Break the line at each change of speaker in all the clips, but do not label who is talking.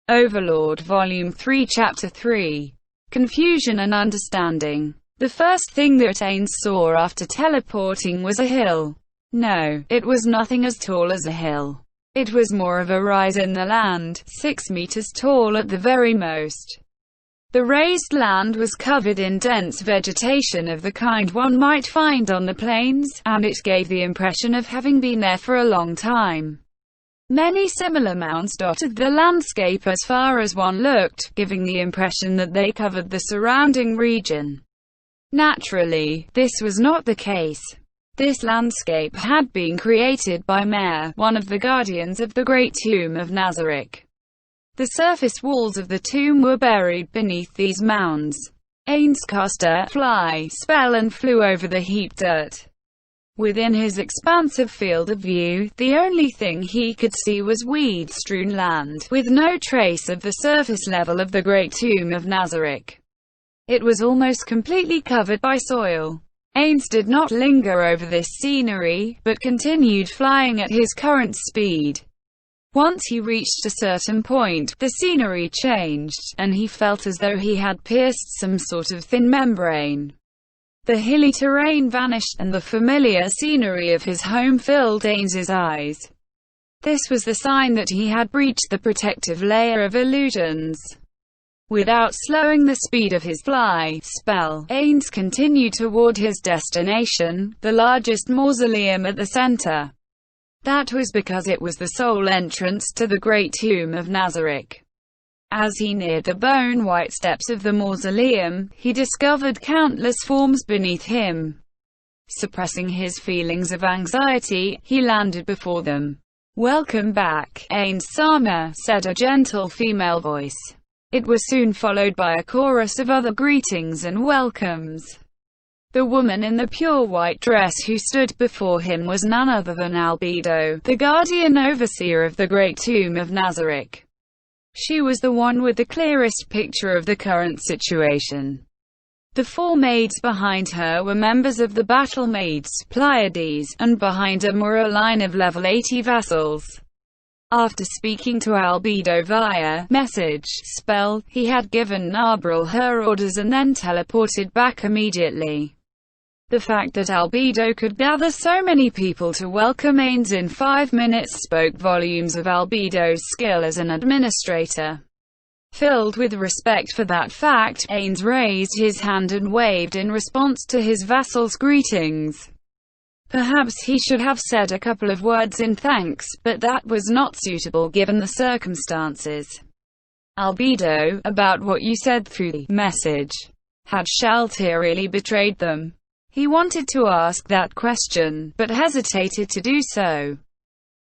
Overlord Volume 3 Chapter 3. Confusion and Understanding. The first thing that Ains saw after teleporting was a hill. No, it was nothing as tall as a hill. It was more of a rise in the land, 6 meters tall at the very most. The raised land was covered in dense vegetation of the kind one might find on the plains, and it gave the impression of having been there for a long time. Many similar mounds dotted the landscape as far as one looked, giving the impression that they covered the surrounding region. Naturally, this was not the case. This landscape had been created by Mer, one of the guardians of the Great Tomb of Nazarick. The surface walls of the tomb were buried beneath these mounds. Ains cast a fly spell and flew over the heaped dirt. Within his expansive field of view, the only thing he could see was weed-strewn land, with no trace of the surface level of the Great Tomb of Nazarick. It was almost completely covered by soil. Ains did not linger over this scenery, but continued flying at his current speed. Once he reached a certain point, the scenery changed, and he felt as though he had pierced some sort of thin membrane. The hilly terrain vanished, and the familiar scenery of his home filled Ains's eyes. This was the sign that he had breached the protective layer of illusions. Without slowing the speed of his fly spell, Ains continued toward his destination, the largest mausoleum at the center. That was because it was the sole entrance to the Great Tomb of Nazarick. As he neared the bone-white steps of the mausoleum, he discovered countless forms beneath him. Suppressing his feelings of anxiety, he landed before them. "Welcome back, Ains-sama," said a gentle female voice. It was soon followed by a chorus of other greetings and welcomes. The woman in the pure white dress who stood before him was none other than Albedo, the guardian overseer of the Great Tomb of Nazarick. She was the one with the clearest picture of the current situation. The 4 maids behind her were members of the Battle Maids, Pleiades, and behind them were a line of level 80 vassals. After speaking to Albedo via message spell, he had given Nabril her orders and then teleported back immediately. The fact that Albedo could gather so many people to welcome Ains in 5 minutes spoke volumes of Albedo's skill as an administrator. Filled with respect for that fact, Ains raised his hand and waved in response to his vassal's greetings. Perhaps he should have said a couple of words in thanks, but that was not suitable given the circumstances. "Albedo, about what you said through the message. Had Shaltir really betrayed them?" He wanted to ask that question, but hesitated to do so.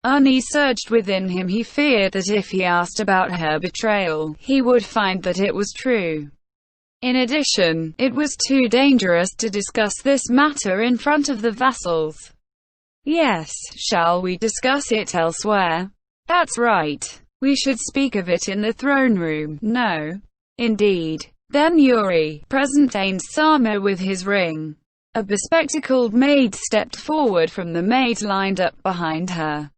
Unease surged within him. He feared that if he asked about her betrayal, he would find that it was true. In addition, it was too dangerous to discuss this matter in front of the vassals. "Yes, shall we discuss it elsewhere?" "That's right. We should speak of it in the throne room." "No." "Indeed." Then Yuri, present Ains-sama with his ring. A bespectacled maid stepped forward from the maids lined up behind her.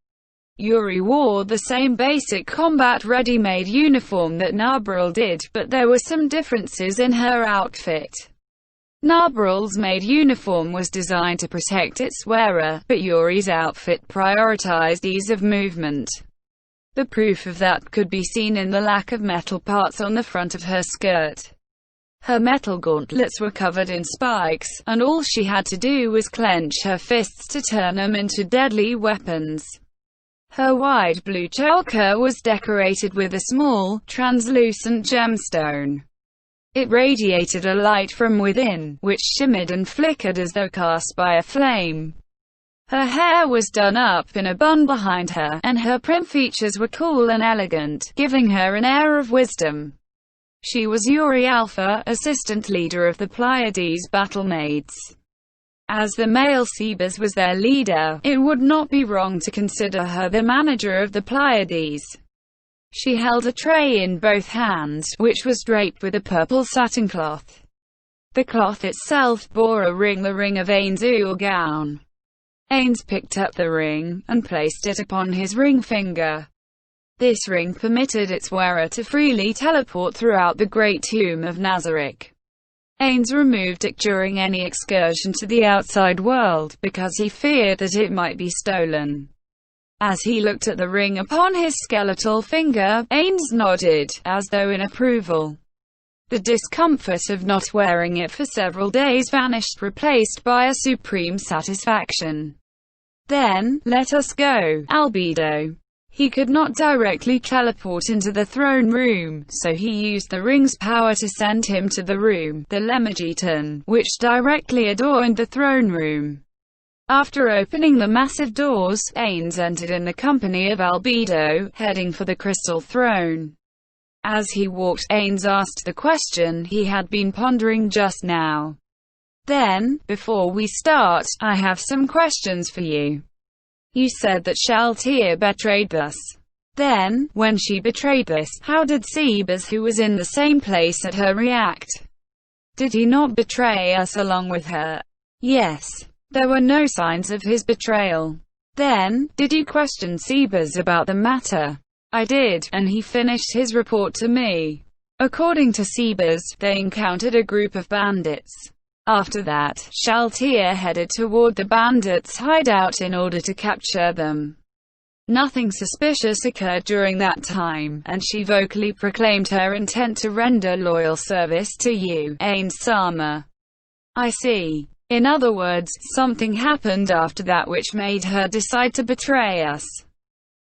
Yuri wore the same basic combat ready-made uniform that Nabril did, but there were some differences in her outfit. Nabril's maid uniform was designed to protect its wearer, but Yuri's outfit prioritized ease of movement. The proof of that could be seen in the lack of metal parts on the front of her skirt. Her metal gauntlets were covered in spikes, and all she had to do was clench her fists to turn them into deadly weapons. Her wide blue choker was decorated with a small, translucent gemstone. It radiated a light from within, which shimmered and flickered as though cast by a flame. Her hair was done up in a bun behind her, and her prim features were cool and elegant, giving her an air of wisdom. She was Yuri Alpha, assistant leader of the Pleiades battle maids. As the male Cebes was their leader, it would not be wrong to consider her the manager of the Pleiades. She held a tray in both hands, which was draped with a purple satin cloth. The cloth itself bore a ring, the ring of Ains's gown. Ains picked up the ring, and placed it upon his ring finger. This ring permitted its wearer to freely teleport throughout the Great Tomb of Nazarick. Ains removed it during any excursion to the outside world, because he feared that it might be stolen. As he looked at the ring upon his skeletal finger, Ains nodded, as though in approval. The discomfort of not wearing it for several days vanished, replaced by a supreme satisfaction. Then, let us go, Albedo. He could not directly teleport into the throne room, so he used the ring's power to send him to the room, the Lemegeton, which directly adorned the throne room. After opening the massive doors, Ains entered in the company of Albedo, heading for the Crystal Throne. As he walked, Ains asked the question he had been pondering just now. Then, before we start, I have some questions for you. You said that ch3 betrayed us. Then, when she betrayed us, how did Sebas, who was in the same place at her, react? Did he not betray us along with her? Yes. There were no signs of his betrayal. Then, did you question Sebas about the matter? I did, and he finished his report to me. According to Sebas, they encountered a group of bandits. After that, ch3 headed toward the bandits' hideout in order to capture them. Nothing suspicious occurred during that time, and she vocally proclaimed her intent to render loyal service to you, Ains-sama. I see. In other words, something happened after that which made her decide to betray us.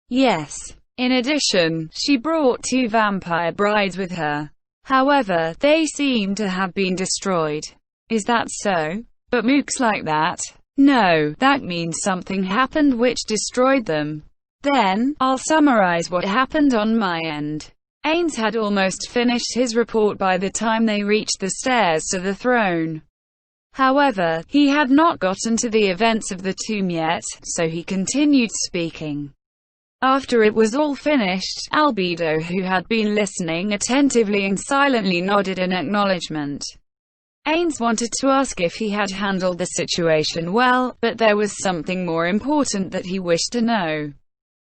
Yes. In addition, she brought 2 vampire brides with her. However, they seem to have been destroyed. Is that so? But mooks like that? No, that means something happened which destroyed them. Then, I'll summarize what happened on my end. Ains had almost finished his report by the time they reached the stairs to the throne. However, he had not gotten to the events of the tomb yet, so he continued speaking. After it was all finished, Albedo, who had been listening attentively and silently, nodded in acknowledgement. Ains wanted to ask if he had handled the situation well, but there was something more important that he wished to know.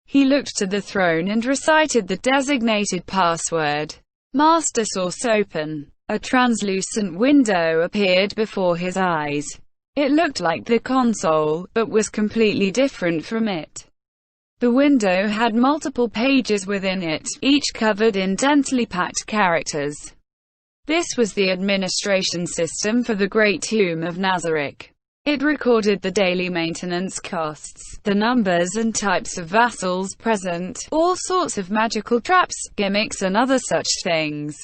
He looked to the throne and recited the designated password. Master Source open. A translucent window appeared before his eyes. It looked like the console, but was completely different from it. The window had multiple pages within it, each covered in densely packed characters. This was the administration system for the Great Tomb of Nazarick. It recorded the daily maintenance costs, the numbers and types of vassals present, all sorts of magical traps, gimmicks and other such things.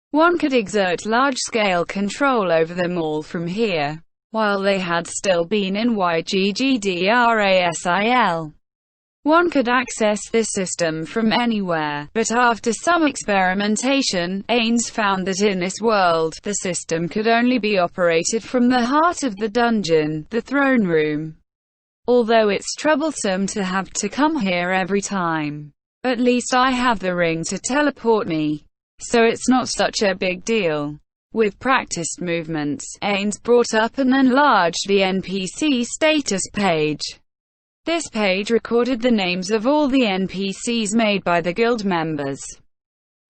One could exert large-scale control over them all from here, while they had still been in YGGDRASIL. One could access this system from anywhere, but after some experimentation, Ains found that in this world, the system could only be operated from the heart of the dungeon, the throne room. Although it's troublesome to have to come here every time. At least I have the ring to teleport me. So it's not such a big deal. With practiced movements, Ains brought up and enlarged the NPC status page. This page recorded the names of all the NPCs made by the guild members.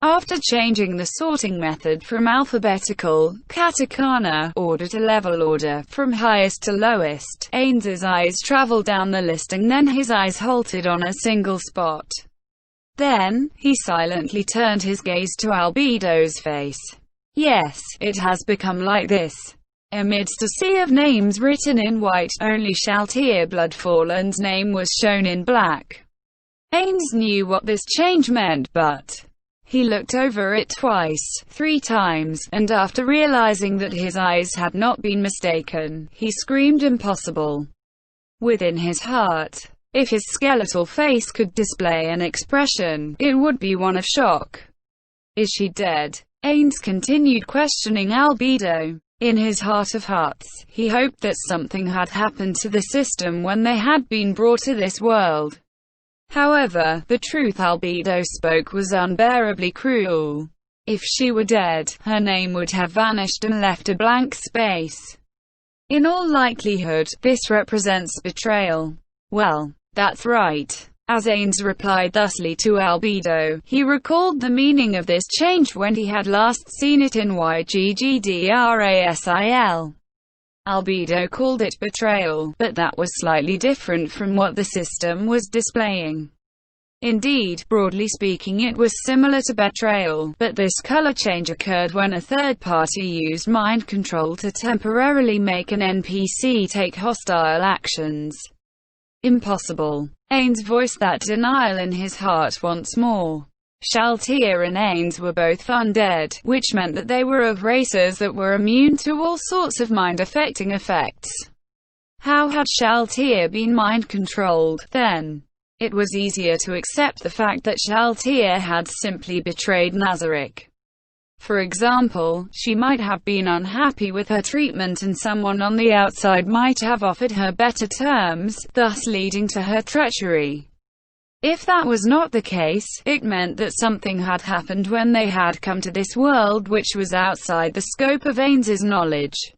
After changing the sorting method from alphabetical, katakana, order to level order, from highest to lowest, Ains's eyes traveled down the list and then his eyes halted on a single spot. Then, he silently turned his gaze to Albedo's face. Yes, it has become like this. Amidst a sea of names written in white, only ch3 Bloodfallen's name was shown in black. Ains knew what this change meant, but he looked over it twice, 3 times, and after realizing that his eyes had not been mistaken, he screamed impossible. Within his heart, if his skeletal face could display an expression, it would be one of shock. Is she dead? Ains continued questioning Albedo. In his heart of hearts, he hoped that something had happened to the system when they had been brought to this world. However, the truth Albedo spoke was unbearably cruel. If she were dead, her name would have vanished and left a blank space. In all likelihood, this represents betrayal. Well, that's right. As Ains replied thusly to Albedo, he recalled the meaning of this change when he had last seen it in YGGDRASIL. Albedo called it betrayal, but that was slightly different from what the system was displaying. Indeed, broadly speaking, it was similar to betrayal, but this color change occurred when a third party used mind control to temporarily make an NPC take hostile actions. Impossible. Ains voiced that denial in his heart once more. Shaltia and Ains were both undead, which meant that they were of races that were immune to all sorts of mind-affecting effects. How had Shaltia been mind-controlled, then? It was easier to accept the fact that Shaltia had simply betrayed Nazarick. For example, she might have been unhappy with her treatment and someone on the outside might have offered her better terms, thus leading to her treachery. If that was not the case, it meant that something had happened when they had come to this world which was outside the scope of Ains's knowledge.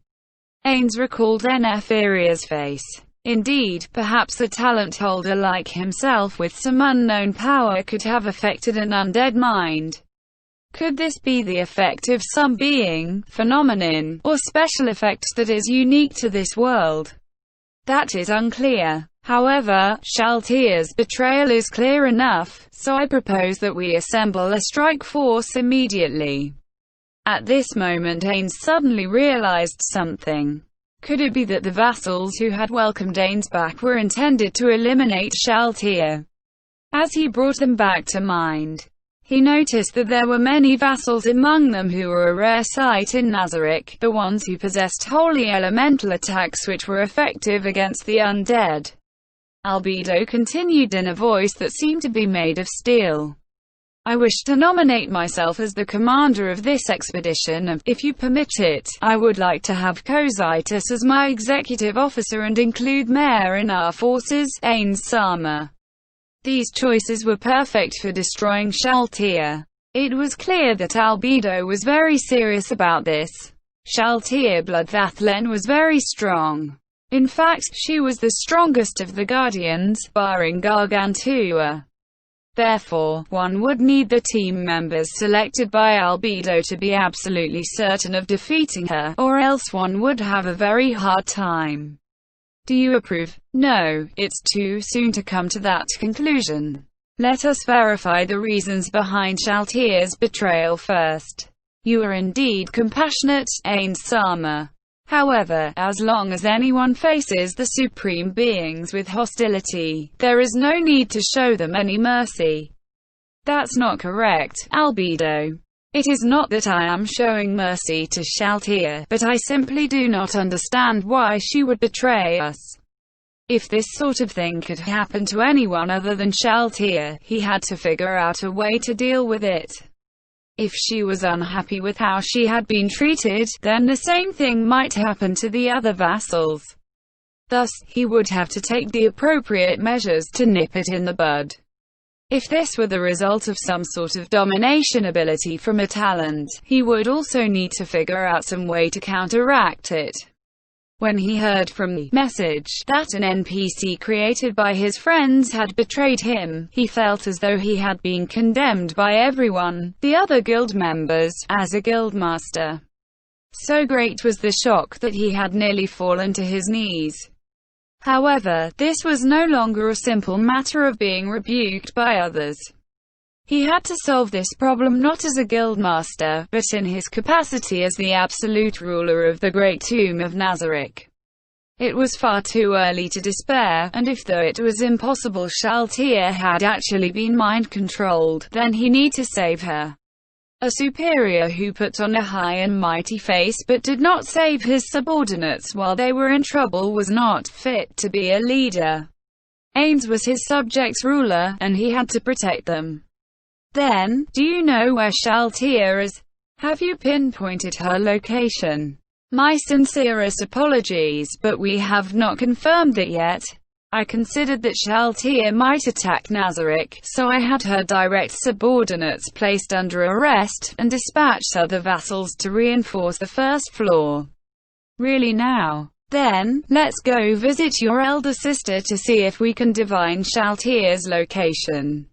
Ains recalled Neferia's face. Indeed, perhaps a talent holder like himself with some unknown power could have affected an undead mind. Could this be the effect of some being, phenomenon, or special effect that is unique to this world? That is unclear. However, Shaltia's betrayal is clear enough, so I propose that we assemble a strike force immediately. At this moment Ains suddenly realized something. Could it be that the vassals who had welcomed Ains back were intended to eliminate Shaltia? As he brought them back to mind, he noticed that there were many vassals among them who were a rare sight in Nazarick, the ones who possessed holy elemental attacks which were effective against the undead. Albedo continued in a voice that seemed to be made of steel. I wish to nominate myself as the commander of this expedition and, if you permit it, I would like to have Cositus as my executive officer and include Mare in our forces, Ains Sama. These choices were perfect for destroying Shaltia. It was clear that Albedo was very serious about this. Shaltia Bloodvathlin was very strong. In fact, she was the strongest of the Guardians, barring Gargantua. Therefore, one would need the team members selected by Albedo to be absolutely certain of defeating her, or else one would have a very hard time. Do you approve? No, it's too soon to come to that conclusion. Let us verify the reasons behind Shaltia's betrayal first. You are indeed compassionate, Ains Sama. However, as long as anyone faces the supreme beings with hostility, there is no need to show them any mercy. That's not correct, Albedo. It is not that I am showing mercy to Shaltia, but I simply do not understand why she would betray us. If this sort of thing could happen to anyone other than Shaltia, he had to figure out a way to deal with it. If she was unhappy with how she had been treated, then the same thing might happen to the other vassals. Thus, he would have to take the appropriate measures to nip it in the bud. If this were the result of some sort of domination ability from a talent, he would also need to figure out some way to counteract it. When he heard from the message that an NPC created by his friends had betrayed him, he felt as though he had been condemned by everyone, the other guild members, as a guildmaster. So great was the shock that he had nearly fallen to his knees. However, this was no longer a simple matter of being rebuked by others. He had to solve this problem not as a guildmaster, but in his capacity as the absolute ruler of the Great Tomb of Nazarick. It was far too early to despair, and if though it was impossible Shaltia had actually been mind-controlled, then he need to save her. A superior who put on a high and mighty face but did not save his subordinates while they were in trouble was not fit to be a leader. Ains was his subjects' ruler, and he had to protect them. Then, do you know where Shaltia is? Have you pinpointed her location? My sincerest apologies, but we have not confirmed it yet. I considered that Shaltia might attack Nazarick, so I had her direct subordinates placed under arrest, and dispatched other vassals to reinforce the first floor. Really now? Then, let's go visit your elder sister to see if we can divine Shaltier's location.